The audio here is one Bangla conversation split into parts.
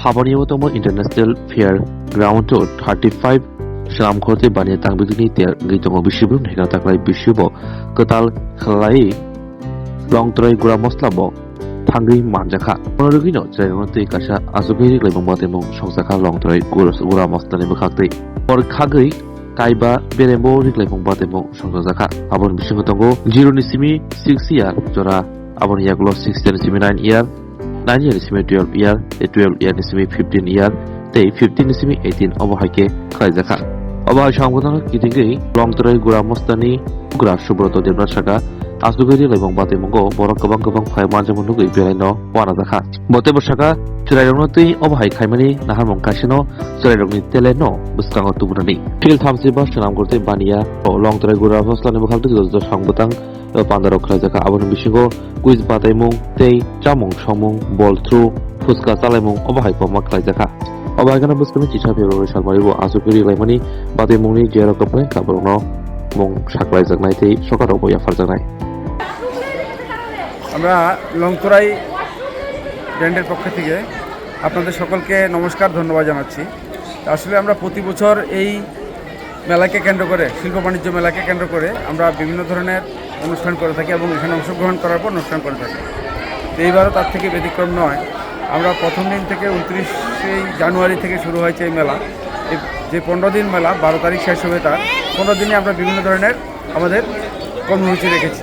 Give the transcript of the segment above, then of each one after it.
हाबानियावतम international fair ground 35 Selamkhorte bani tangbigini ter gitongo bisibu hina taklai bisibo ketal khlai longtroi gura moslabo thangri manjakha monorugino jainote kasa azubiri leibongba temong songsakha longtroi gura moslani bukhaktei or khagri kaiba berembo riklaibongba temong songsakha abon bisingo tongo 0 nisimi 6 year jora abon yaklo 6 nisimi 9 year 9 year nisimi 12 year 12 year nisimi 15 year tei 15 nisimi 18 obohaike khlaijakha Oba সংগঠন কিতিগৈ লংতrai gura mostani gura subroto debrat saka asugeri lebong bate mongo borok gobang phaima jemon nugui belaino wana dakha bote bosaka churairongno tei obahai khaimani naharmong kasino churairongni teleno buskango tubunani fil thamsi ba sanam korte baniya longtrai gura moslani bokhalti jojo সংগঠন pandaro khlajaka abon bisingo quiz bataimung tei chamung somung ball through fuska chalaimung obahai poma khlajaka Obagana buskani chicha February salmaribo asukuri laimani bate mungni jero kapne kabrongno mung saklai jaknai tei sokaro boya farjaknai আমরা লংতরাই ব্র্যান্ডের পক্ষ থেকে আপনাদের সকলকে নমস্কার ধন্যবাদ জানাচ্ছি আসলে আমরা প্রতি বছর এই মেলাকে কেন্দ্র করে শিল্প বাণিজ্য মেলাকে কেন্দ্র করে আমরা বিভিন্ন ধরনের অনুষ্ঠান করে থাকি এবং এখানে অংশগ্রহণ করার পর অনুষ্ঠান করে থাকি এইবারও তার থেকে ব্যতিক্রম নয় আমরা প্রথম দিন থেকে 29 জানুয়ারি থেকে শুরু হয়েছে এই মেলা যে 15 দিন মেলা 12 তারিখ শেষ হবে তার 15 দিনে আমরা বিভিন্ন ধরনের আমাদের কর্মসূচি রেখেছি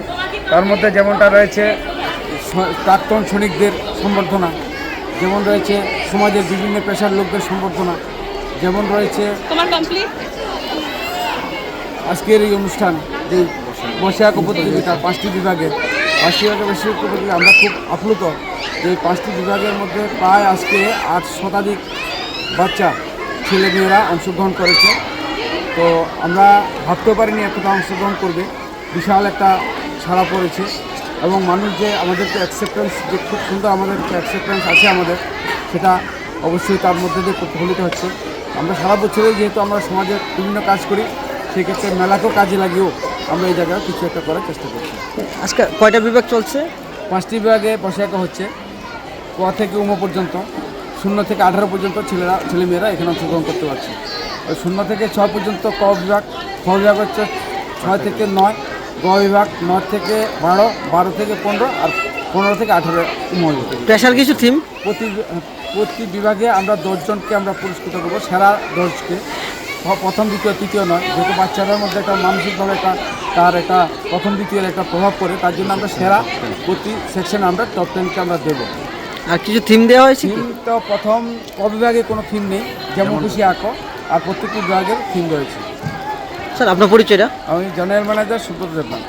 তার মধ্যে যেমনটা রয়েছে প্রাক্তন সৈনিকদের সম্বর্ধনা যেমন রয়েছে সমাজের বিভিন্ন পেশার লোকদের সম্বর্ধনা যেমন রয়েছে আজকের এই অনুষ্ঠান যে বর্ষাক প্রতিযোগিতা 5টি বিভাগে আমরা খুব আপ্লুত যে 5টি বিভাগের মধ্যে প্রায় আজকে 8 শতাধিক বাচ্চা ছেলেমেয়েরা অংশগ্রহণ করেছে তো আমরা ভাবতেও পারিনি এতটা অংশগ্রহণ করবে বিশাল একটা সাড়া পড়েছে এবং মানুষ যে আমাদেরকে অ্যাকসেপ্টেন্স যে খুব সুন্দর আমাদের অ্যাকসেপ্টেন্স আছে আমাদের সেটা অবশ্যই তার মধ্যে দিয়ে প্রতিফলিত হচ্ছে আমরা সারা বছরে যেহেতু আমরা সমাজে বিভিন্ন কাজ করি সেক্ষেত্রে মেলাকেও কাজে লাগিয়েও আমরা এই জায়গায় কিছু একটা করার চেষ্টা করছি আজকে কয়টা বিভাগ চলছে 5টি বিভাগে বসাকা হচ্ছে ক থেকে উম পর্যন্ত 0 থেকে 18 পর্যন্ত ছেলেমেয়েরা এখানে অংশগ্রহণ করতে পারছে আর 0 থেকে 6 পর্যন্ত ক বিভাগ খ বিভাগ হচ্ছে 6 থেকে 9 গ বিভাগ 9 থেকে 12 থেকে 15 আর 15 থেকে 18 উম বিভাগ স্পেশাল কিছু থিম প্রতি বিভাগে আমরা 10 জনকে আমরা পুরস্কৃত করবো সেরা 10কে প্রথম দ্বিতীয় তৃতীয় নয় যেহেতু বাচ্চাদের মধ্যে একটা মানসিকভাবে তার একটা প্রথম দ্বিতীয়ের একটা প্রভাব পড়ে তার জন্য আমরা সেরা প্রতি সেকশনে আমরা টপ 10কে আমরা দেবো আর কিছু থিম দেওয়া হয়েছে থিম তো প্রথম ক বিভাগে কোনো থিম নেই যেমন খুশি আঁকো আর প্রত্যেকটি বিভাগের থিম রয়েছে স্যার আপনার পরিচয়টা আমি জেনারেল ম্যানেজার সুব্রত দেবনাথ